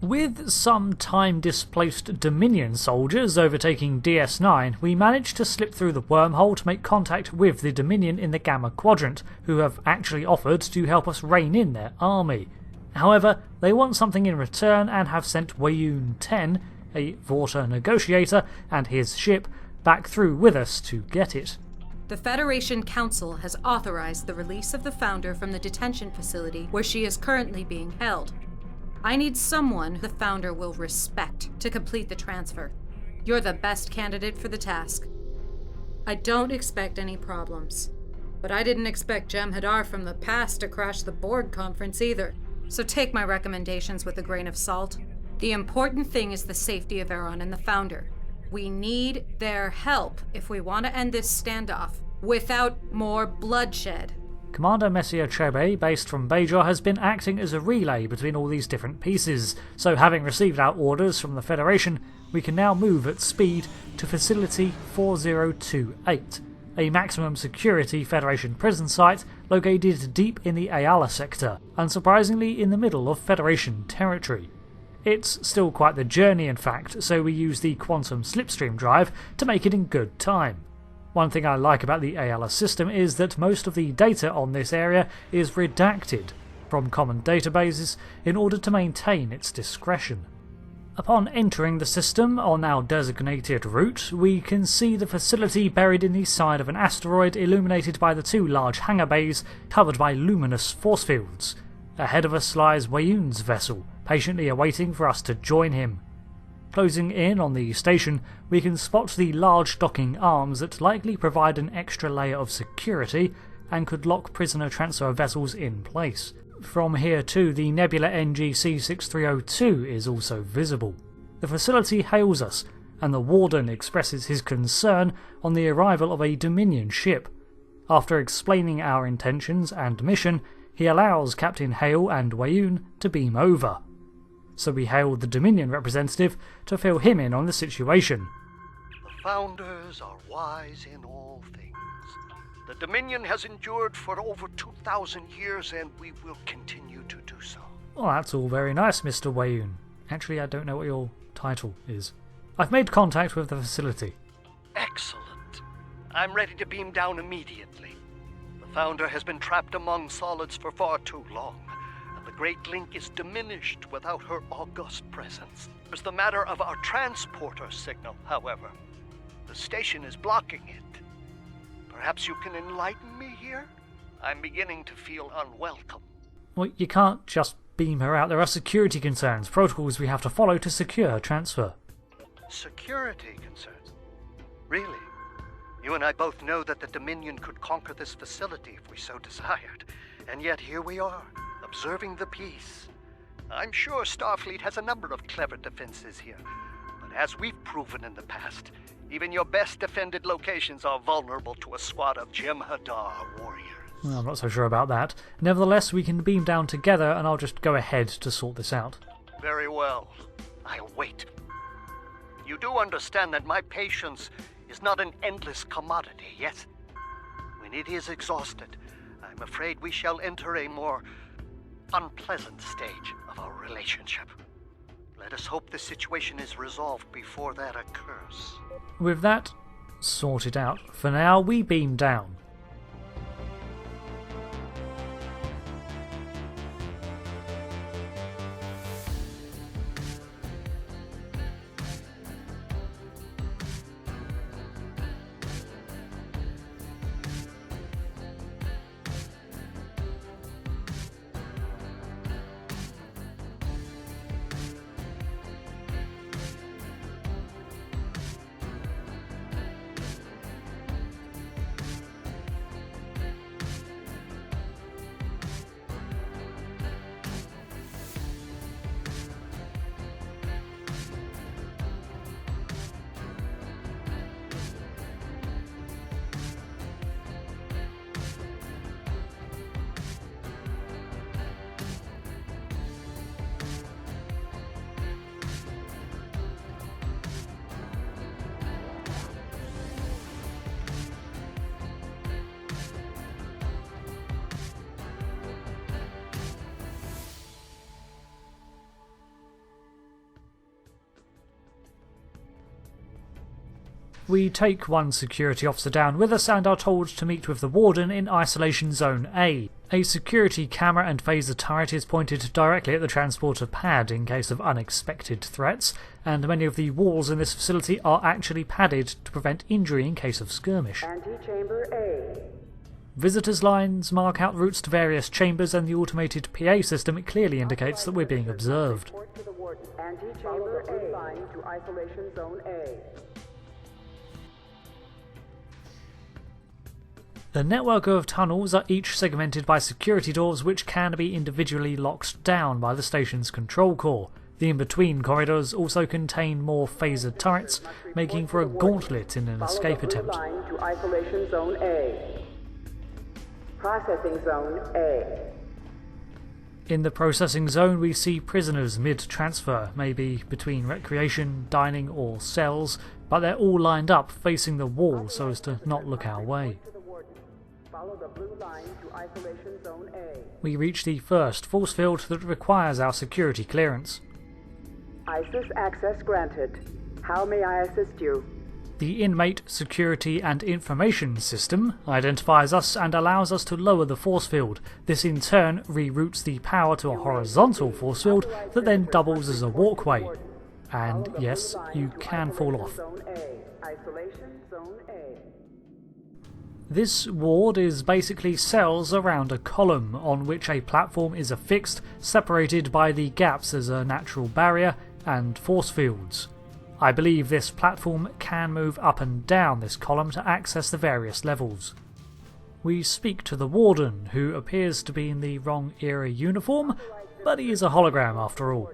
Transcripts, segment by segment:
With some time-displaced Dominion soldiers overtaking DS9, we managed to slip through the wormhole to make contact with the Dominion in the Gamma Quadrant, who have actually offered to help us rein in their army. However, they want something in return and have sent Weyoun 10, a Vorta negotiator, and his ship back through with us to get it. The Federation Council has authorized the release of the Founder from the detention facility where she is currently being held. I need someone the Founder will respect to complete the transfer. You're the best candidate for the task. I don't expect any problems, but I didn't expect Jem'Hadar from the past to crash the board conference either, so take my recommendations with a grain of salt. The important thing is the safety of Aeron and the Founder. We need their help if we want to end this standoff without more bloodshed. Commander Messier Chebe, based from Voyager, has been acting as a relay between all these different pieces, so having received our orders from the Federation, we can now move at speed to Facility 4028, a maximum security Federation prison site located deep in the Ayala sector, unsurprisingly in the middle of Federation territory. It's still quite the journey in fact, so we use the quantum slipstream drive to make it in good time. One thing I like about the Ayala system is that most of the data on this area is redacted from common databases in order to maintain its discretion. Upon entering the system on our designated route, we can see the facility buried in the side of an asteroid illuminated by the two large hangar bays covered by luminous force fields. Ahead of us lies Weyoun's vessel, patiently awaiting for us to join him. Closing in on the station, we can spot the large docking arms that likely provide an extra layer of security and could lock prisoner transfer vessels in place. From here too, the Nebula NGC-6302 is also visible. The facility hails us, and the Warden expresses his concern on the arrival of a Dominion ship. After explaining our intentions and mission, he allows Captain Hale and Weyoun to beam over. So we hailed the Dominion representative to fill him in on the situation. The Founders are wise in all things. The Dominion has endured for over 2,000 years, and we will continue to do so. Well, that's all very nice, Mr. Weyoun. Actually, I don't know what your title is. I've made contact with the facility. Excellent. I'm ready to beam down immediately. The Founder has been trapped among solids for far too long. The Great Link is diminished without her august presence. There's the matter of our transporter signal, however. The station is blocking it. Perhaps you can enlighten me here? I'm beginning to feel unwelcome. Well, you can't just beam her out. There are security concerns, protocols we have to follow to secure her transfer. Security concerns? Really? You and I both know that the Dominion could conquer this facility if we so desired. And yet here we are, observing the peace. I'm sure Starfleet has a number of clever defenses here, but as we've proven in the past, even your best defended locations are vulnerable to a squad of Jem'Hadar warriors. Well, I'm not so sure about that. Nevertheless, we can beam down together and I'll just go ahead to sort this out. Very well. I'll wait. You do understand that my patience is not an endless commodity, yes? When it is exhausted, I'm afraid we shall enter a more unpleasant stage of our relationship. Let us hope the situation is resolved before that occurs. With that sorted out, for now we beam down. We take one security officer down with us and are told to meet with the Warden in Isolation Zone A. A security camera and phaser turret is pointed directly at the transporter pad in case of unexpected threats, and many of the walls in this facility are actually padded to prevent injury in case of skirmish. Antechamber A. Visitors' lines mark out routes to various chambers, and the automated PA system clearly indicates that we're being observed. Report to the Warden. Antechamber A. Line to Isolation Zone A. The network of tunnels are each segmented by security doors which can be individually locked down by the station's control core. The in-between corridors also contain more phaser turrets, making for a gauntlet in an escape attempt. Line to Isolation Zone A. Processing Zone A. In the processing zone we see prisoners mid-transfer, maybe between recreation, dining or cells, but they're all lined up facing the wall so as to not look our way. Follow the blue line to Isolation Zone A. We reach the first force field that requires our security clearance. ISIS access granted. How may I assist you? The Inmate Security and Information System identifies us and allows us to lower the force field. This in turn reroutes the power to a horizontal force field that then doubles as a walkway. And yes, you can fall off. Zone A. Isolation Zone A. This ward is basically cells around a column on which a platform is affixed, separated by the gaps as a natural barrier and force fields. I believe this platform can move up and down this column to access the various levels. We speak to the Warden, who appears to be in the wrong era uniform, but he is a hologram after all.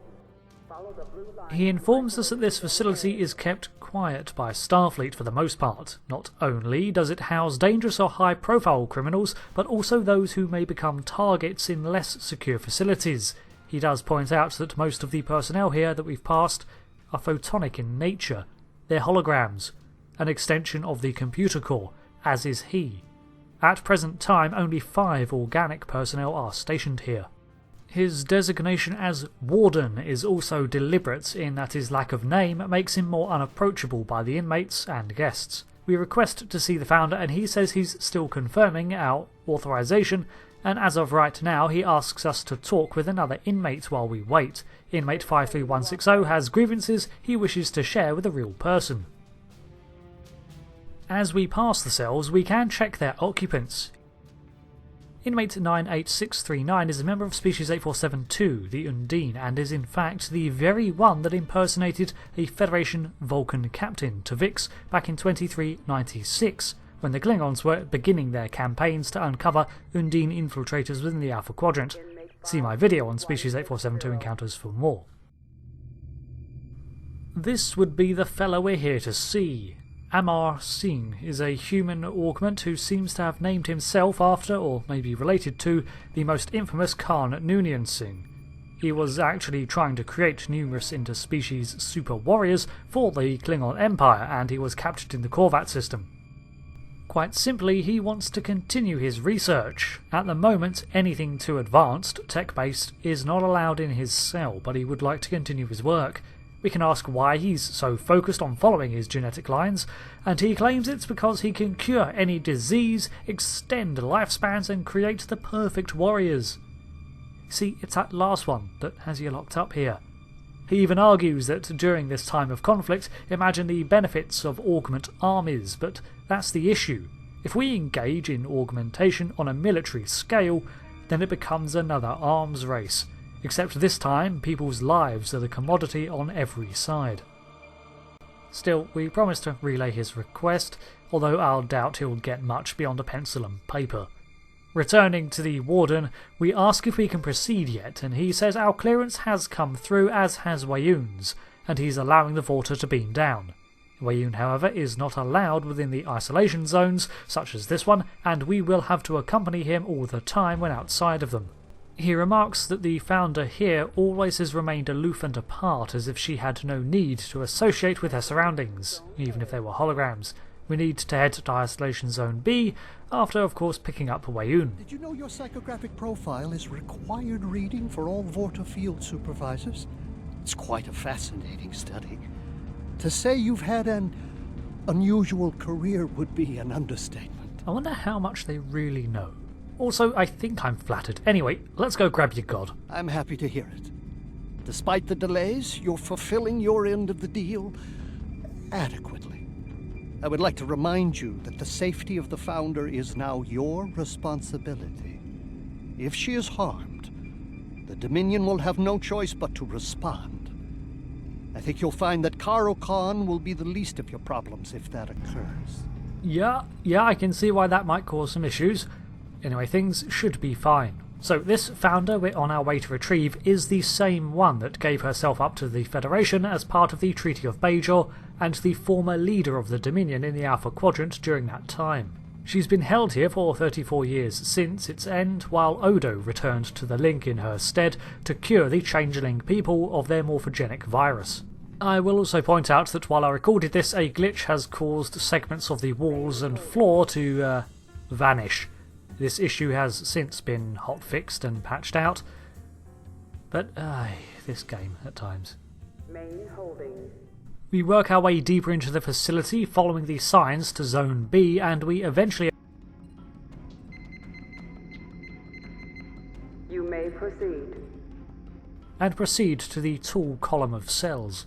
He informs us that this facility is kept quiet by Starfleet for the most part. Not only does it house dangerous or high-profile criminals, but also those who may become targets in less secure facilities. He does point out that most of the personnel here that we've passed are photonic in nature. They're holograms, an extension of the computer core, as is he. At present time, only 5 organic personnel are stationed here. His designation as Warden is also deliberate in that his lack of name makes him more unapproachable by the inmates and guests. We request to see the Founder and he says he's still confirming our authorization, and as of right now he asks us to talk with another inmate while we wait. Inmate 53160 has grievances he wishes to share with a real person. As we pass the cells we can check their occupants. Inmate 98639 is a member of Species 8472, the Undine, and is in fact the very one that impersonated a Federation Vulcan captain to Vix back in 2396, when the Klingons were beginning their campaigns to uncover Undine infiltrators within the Alpha Quadrant. See my video on Species 8472 encounters for more. This would be the fellow we're here to see. Amar Singh is a human augment who seems to have named himself after, or maybe related to, the most infamous Khan Noonien Singh. He was actually trying to create numerous interspecies super warriors for the Klingon Empire, and he was captured in the Korvat system. Quite simply, he wants to continue his research. At the moment, anything too advanced, tech-based, is not allowed in his cell, but he would like to continue his work. We can ask why he's so focused on following his genetic lines, and he claims it's because he can cure any disease, extend lifespans, and create the perfect warriors. See, it's that last one that has you locked up here. He even argues that during this time of conflict, imagine the benefits of augment armies, but that's the issue. If we engage in augmentation on a military scale, then it becomes another arms race. Except this time, people's lives are the commodity on every side. Still, we promise to relay his request, although I'll doubt he'll get much beyond a pencil and paper. Returning to the Warden, we ask if we can proceed yet, and he says our clearance has come through, as has Wayun's, and he's allowing the Vorta to beam down. Wayun, however, is not allowed within the isolation zones, such as this one, and we will have to accompany him all the time when outside of them. He remarks that the Founder here always has remained aloof and apart, as if she had no need to associate with her surroundings, even if they were holograms. We need to head to Isolation Zone B, after of course picking up Wayun. Did you know your psychographic profile is required reading for all Vorta field supervisors? It's quite a fascinating study. To say you've had an unusual career would be an understatement. I wonder how much they really know. Also, I think I'm flattered. Anyway, let's go grab your god. I'm happy to hear it. Despite the delays, you're fulfilling your end of the deal adequately. I would like to remind you that the safety of the Founder is now your responsibility. If she is harmed, the Dominion will have no choice but to respond. I think you'll find that Karo Khan will be the least of your problems if that occurs. Yeah, I can see why that might cause some issues. Anyway, things should be fine. So this Founder we're on our way to retrieve is the same one that gave herself up to the Federation as part of the Treaty of Bajor, and the former leader of the Dominion in the Alpha Quadrant during that time. She's been held here for 34 years since its end, while Odo returned to the Link in her stead to cure the changeling people of their morphogenic virus. I will also point out that while I recorded this, a glitch has caused segments of the walls and floor to vanish. This issue has since been hotfixed and patched out, but this game at times. Main holding. We work our way deeper into the facility, following the signs to Zone B, and we eventually... You may proceed. and proceed to the tall column of cells.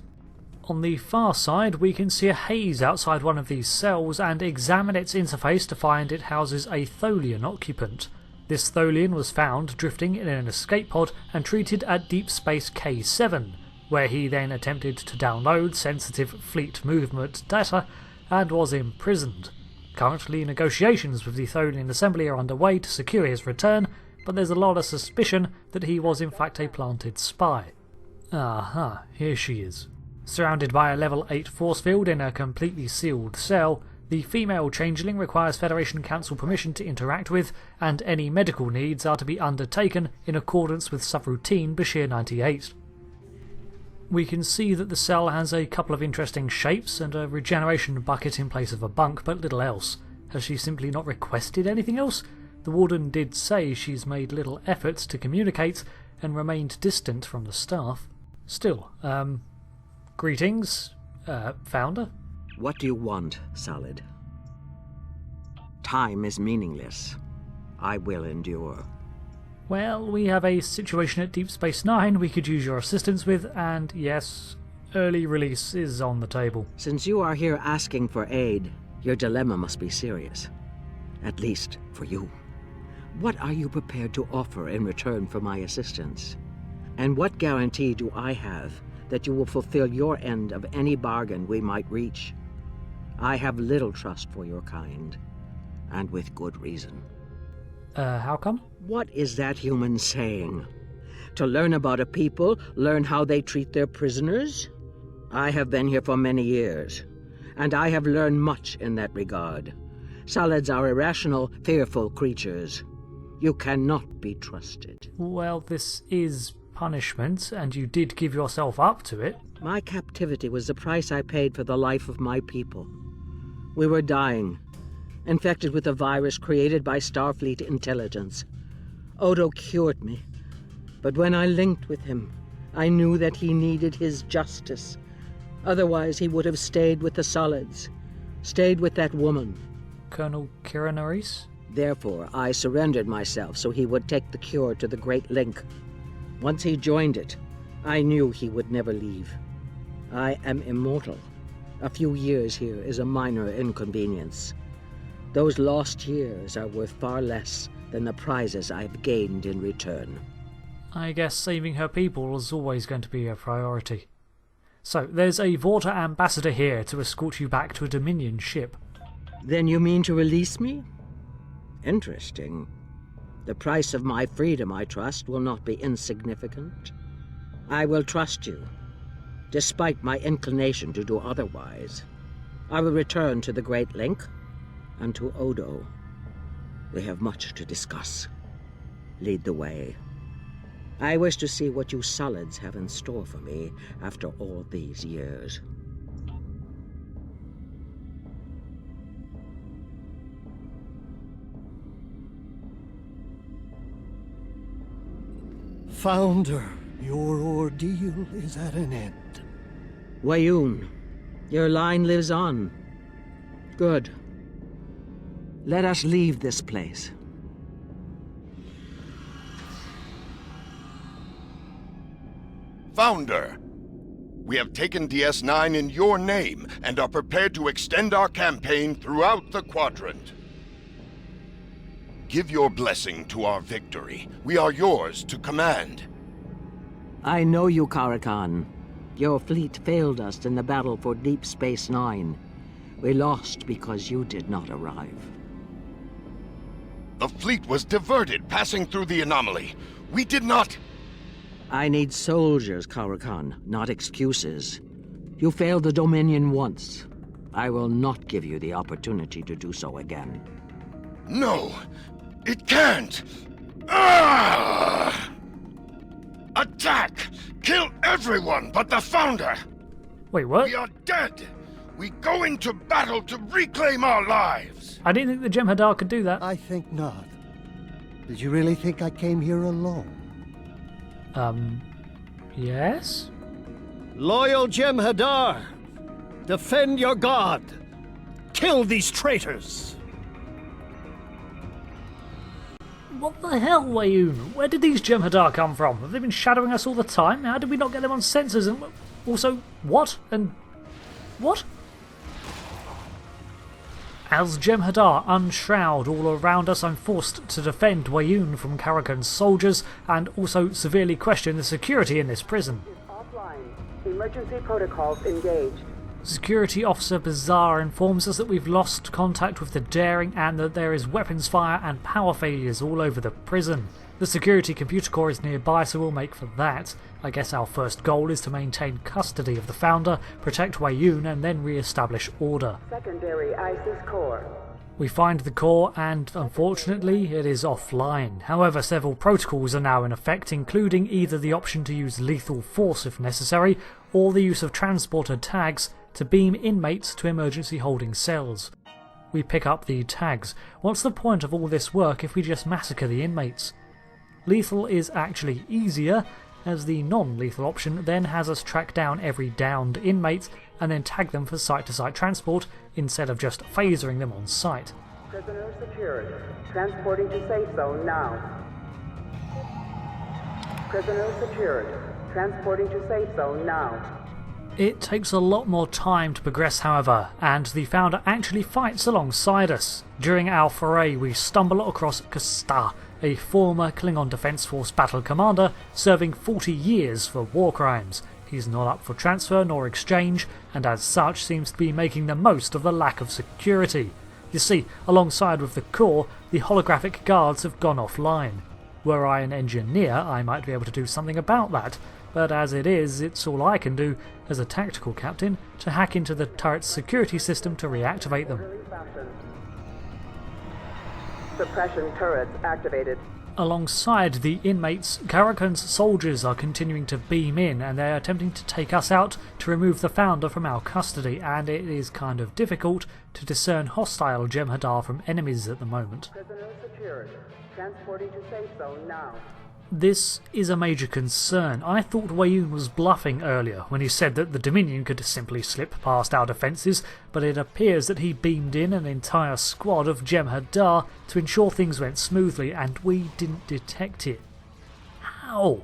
On the far side, we can see a haze outside one of these cells and examine its interface to find it houses a Tholian occupant. This Tholian was found drifting in an escape pod and treated at Deep Space K7, where he then attempted to download sensitive fleet movement data and was imprisoned. Currently, negotiations with the Tholian Assembly are underway to secure his return, but there's a lot of suspicion that he was in fact a planted spy. Aha, here she is. Surrounded by a level 8 force field in a completely sealed cell, the female changeling requires Federation Council permission to interact with, and any medical needs are to be undertaken in accordance with subroutine Bashir 98. We can see that the cell has a couple of interesting shapes and a regeneration bucket in place of a bunk, but little else. Has she simply not requested anything else? The Warden did say she's made little efforts to communicate and remained distant from the staff. Still, greetings, Founder? What do you want, Solid? Time is meaningless. I will endure. Well, we have a situation at Deep Space Nine we could use your assistance with, and yes, early release is on the table. Since you are here asking for aid, your dilemma must be serious. At least for you. What are you prepared to offer in return for my assistance? And what guarantee do I have that you will fulfill your end of any bargain we might reach? I have little trust for your kind, and with good reason. How come? What is that human saying? To learn about a people, learn how they treat their prisoners? I have been here for many years, and I have learned much in that regard. Solids are irrational, fearful creatures. You cannot be trusted. Well, this is punishment, and you did give yourself up to it. My captivity was the price I paid for the life of my people. We were dying, infected with a virus created by Starfleet intelligence. Odo cured me, but when I linked with him, I knew that he needed his justice. Otherwise, he would have stayed with the Solids, stayed with that woman. Colonel Kiranaris? Therefore, I surrendered myself so he would take the cure to the Great Link. Once he joined it, I knew he would never leave. I am immortal. A few years here is a minor inconvenience. Those lost years are worth far less than the prizes I've gained in return. I guess saving her people is always going to be a priority. So, there's a Vorta ambassador here to escort you back to a Dominion ship. Then you mean to release me? Interesting. The price of my freedom, I trust, will not be insignificant. I will trust you, despite my inclination to do otherwise. I will return to the Great Link and to Odo. We have much to discuss. Lead the way. I wish to see what you Solids have in store for me after all these years. Founder, your ordeal is at an end. Wayoon, your line lives on. Good. Let us leave this place. Founder, we have taken DS9 in your name and are prepared to extend our campaign throughout the quadrant. Give your blessing to our victory. We are yours to command. I know you, Karakan. Your fleet failed us in the battle for Deep Space Nine. We lost because you did not arrive. The fleet was diverted, passing through the anomaly. We did not... I need soldiers, Karakan, not excuses. You failed the Dominion once. I will not give you the opportunity to do so again. No! It can't! Ah! Attack! Kill everyone but the Founder! Wait, what? We are dead! We go into battle to reclaim our lives! I didn't think the Jem'Hadar could do that. I think not. Did you really think I came here alone? Yes? Loyal Jem'Hadar! Defend your god! Kill these traitors! What the hell, Wayoon? Where did these Jem'Hadar come from? Have they been shadowing us all the time? How did we not get them on sensors? And also, what? And what? As Jem'Hadar unshroud all around us, I'm forced to defend Wayoon from Karakan's soldiers and also severely question the security in this prison. Offline. Emergency protocols engaged. Security Officer Bizarre informs us that we've lost contact with the Daring and that there is weapons fire and power failures all over the prison. The security computer core is nearby, so we'll make for that. I guess our first goal is to maintain custody of the Founder, protect Wayoon, and then re-establish order. Secondary ISIS core. We find the core and, unfortunately, it is offline. However, several protocols are now in effect, including either the option to use lethal force if necessary, or the use of transporter tags to beam inmates to emergency holding cells. We pick up the tags. What's the point of all this work if we just massacre the inmates? Lethal is actually easier, as the non-lethal option then has us track down every downed inmate and then tag them for site-to-site transport instead of just phasering them on site. Prisoner secured. Transporting to safe zone now. Prisoner secured. Transporting to safe zone now. It takes a lot more time to progress, however, and the Founder actually fights alongside us. During our foray, we stumble across Kasta, a former Klingon Defense Force battle commander serving 40 years for war crimes. He's not up for transfer nor exchange, and as such seems to be making the most of the lack of security. You see, alongside with the core, the holographic guards have gone offline. Were I an engineer, I might be able to do something about that, but as it is, it's all I can do, as a tactical captain, to hack into the turret's security system to reactivate them. Suppression turrets activated. Alongside the inmates, Karakan's soldiers are continuing to beam in, and they're attempting to take us out to remove the Founder from our custody, and it is kind of difficult to discern hostile Jem'Hadar from enemies at the moment. Prisoner secured. Transporting to safe zone now. This is a major concern. I thought Wayoon was bluffing earlier when he said that the Dominion could simply slip past our defences, but it appears that he beamed in an entire squad of Jem'Hadar to ensure things went smoothly, and we didn't detect it. How?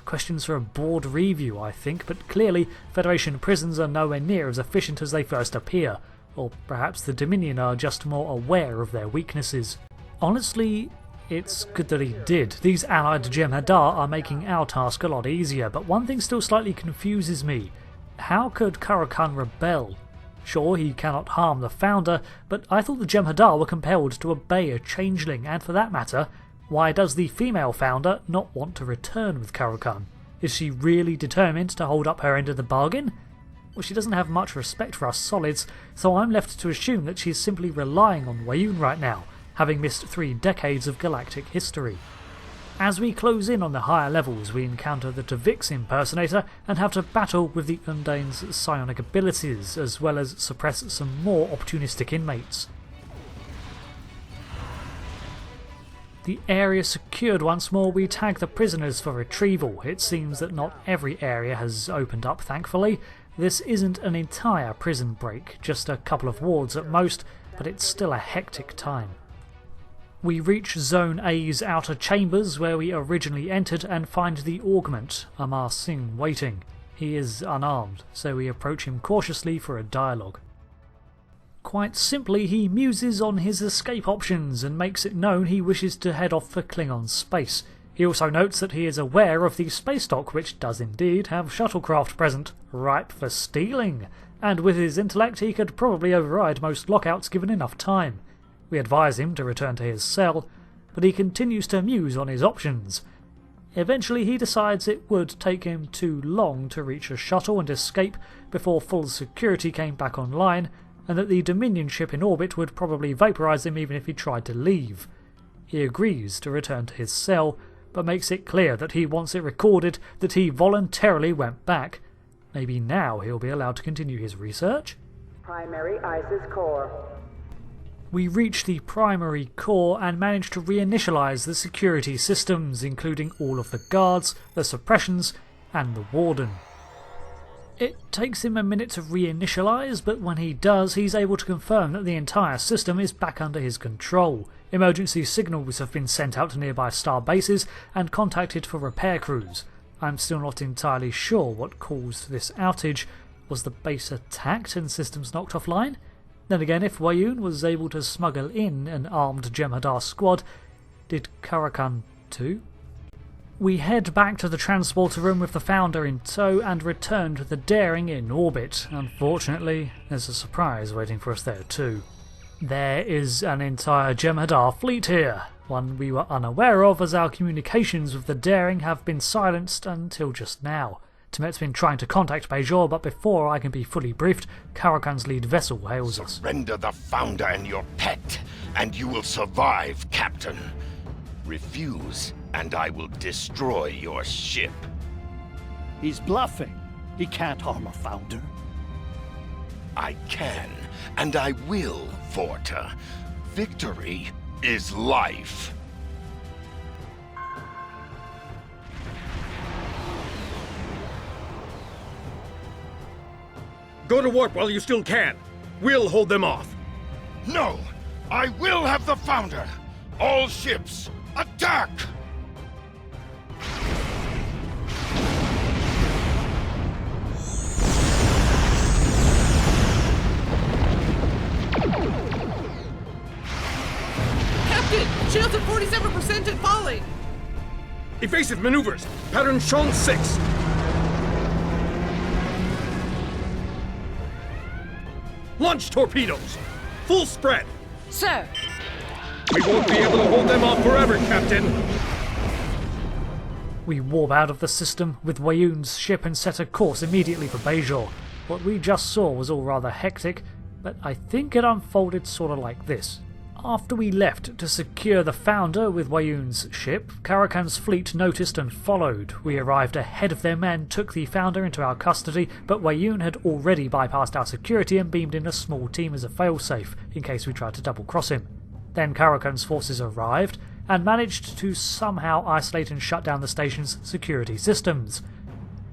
Questions for a board review, I think, but clearly Federation prisons are nowhere near as efficient as they first appear, or perhaps the Dominion are just more aware of their weaknesses. Honestly, it's good that he did. These allied Jem'Hadar are making our task a lot easier, but one thing still slightly confuses me. How could Karakan rebel? Sure, he cannot harm the Founder, but I thought the Jem'Hadar were compelled to obey a changeling, and for that matter, why does the female Founder not want to return with Karakan? Is she really determined to hold up her end of the bargain? Well, she doesn't have much respect for us solids, so I'm left to assume that she's simply relying on Wayoon right now, having missed 3 decades of galactic history. As we close in on the higher levels, we encounter the Tavix impersonator and have to battle with the Undane's psionic abilities, as well as suppress some more opportunistic inmates. The area secured once more, we tag the prisoners for retrieval. It seems that not every area has opened up, thankfully. This isn't an entire prison break, just a couple of wards at most, but it's still a hectic time. We reach Zone A's outer chambers where we originally entered and find the augment, Amar Singh, waiting. He is unarmed, so we approach him cautiously for a dialogue. Quite simply, he muses on his escape options and makes it known he wishes to head off for Klingon space. He also notes that he is aware of the space dock, which does indeed have shuttlecraft present, ripe for stealing, and with his intellect he could probably override most lockouts given enough time. We advise him to return to his cell, but he continues to muse on his options. Eventually he decides it would take him too long to reach a shuttle and escape before full security came back online, and that the Dominion ship in orbit would probably vaporize him even if he tried to leave. He agrees to return to his cell, but makes it clear that he wants it recorded that he voluntarily went back. Maybe now he'll be allowed to continue his research? Primary ISIS core. We reach the primary core and manage to reinitialize the security systems, including all of the guards, the suppressions, and the warden. It takes him a minute to reinitialize, but when he does, he's able to confirm that the entire system is back under his control. Emergency signals have been sent out to nearby star bases and contacted for repair crews. I'm still not entirely sure what caused this outage. Was the base attacked and systems knocked offline? Then again, if Weyoun was able to smuggle in an armed Jem'Hadar squad, did Karakan too? We head back to the transporter room with the Founder in tow and return to the Daring in orbit. Unfortunately, there's a surprise waiting for us there too. There is an entire Jem'Hadar fleet here, one we were unaware of as our communications with the Daring have been silenced until just now. Temet's been trying to contact Bajor, but before I can be fully briefed, Karakan's lead vessel hails us. Surrender the Founder and your pet, and you will survive, Captain. Refuse, and I will destroy your ship. He's bluffing. He can't harm a Founder. I can, and I will, Vorta. Victory is life. Go to warp while you still can. We'll hold them off. No! I will have the Founder! All ships, attack! Captain! Shields at 47% and falling! Evasive maneuvers. Pattern shown 6. Launch torpedoes! Full spread! Sir! We won't be able to hold them off forever, Captain! We warp out of the system with Weyoun's ship and set a course immediately for Bajor. What we just saw was all rather hectic, but I think it unfolded sort of like this. After we left to secure the Founder with Weyoun's ship, Karakan's fleet noticed and followed. We arrived ahead of them and took the Founder into our custody, but Weyoun had already bypassed our security and beamed in a small team as a failsafe, in case we tried to double-cross him. Then Karakan's forces arrived, and managed to somehow isolate and shut down the station's security systems.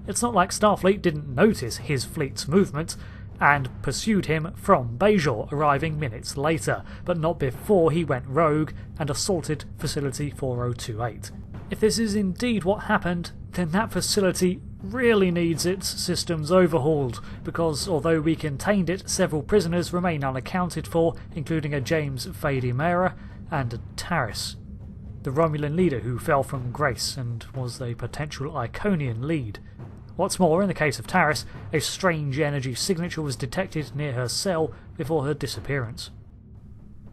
It's not like Starfleet didn't notice his fleet's movement, and pursued him from Bajor, arriving minutes later, but not before he went rogue and assaulted Facility 4028. If this is indeed what happened, then that facility really needs its systems overhauled, because although we contained it, several prisoners remain unaccounted for, including a James Fadimera and a Taris, the Romulan leader who fell from grace and was a potential Iconian lead. What's more, in the case of Taris, a strange energy signature was detected near her cell before her disappearance.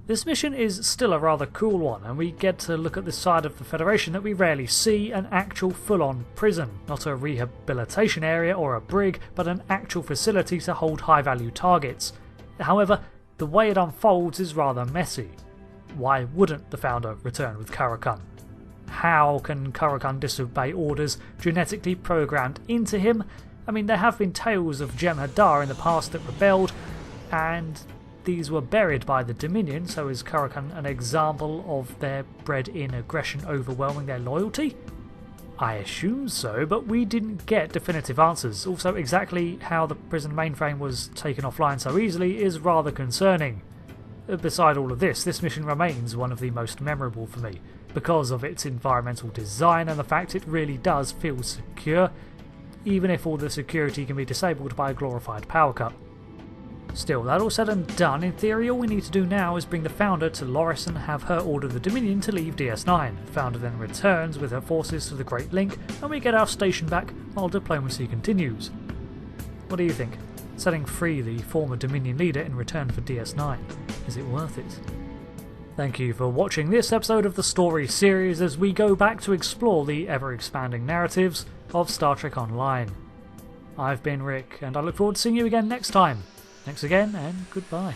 This mission is still a rather cool one, and we get to look at the side of the Federation that we rarely see, an actual full-on prison, not a rehabilitation area or a brig, but an actual facility to hold high-value targets. However, the way it unfolds is rather messy. Why wouldn't the Founder return with Karakan? How can Karakan disobey orders genetically programmed into him? I mean, there have been tales of Jem'Hadar in the past that rebelled, and these were buried by the Dominion, so is Karakan an example of their bred-in aggression overwhelming their loyalty? I assume so, but we didn't get definitive answers. Also, exactly how the prison mainframe was taken offline so easily is rather concerning. Beside all of this mission remains one of the most memorable for me, because of its environmental design and the fact it really does feel secure, even if all the security can be disabled by a glorified power cut. Still, that all said and done, in theory all we need to do now is bring the Founder to Loris and have her order the Dominion to leave DS9. The Founder then returns with her forces to the Great Link, and we get our station back while diplomacy continues. What do you think? Setting free the former Dominion leader in return for DS9, is it worth it? Thank you for watching this episode of the Story series as we go back to explore the ever-expanding narratives of Star Trek Online. I've been Rick, and I look forward to seeing you again next time. Thanks again, and goodbye.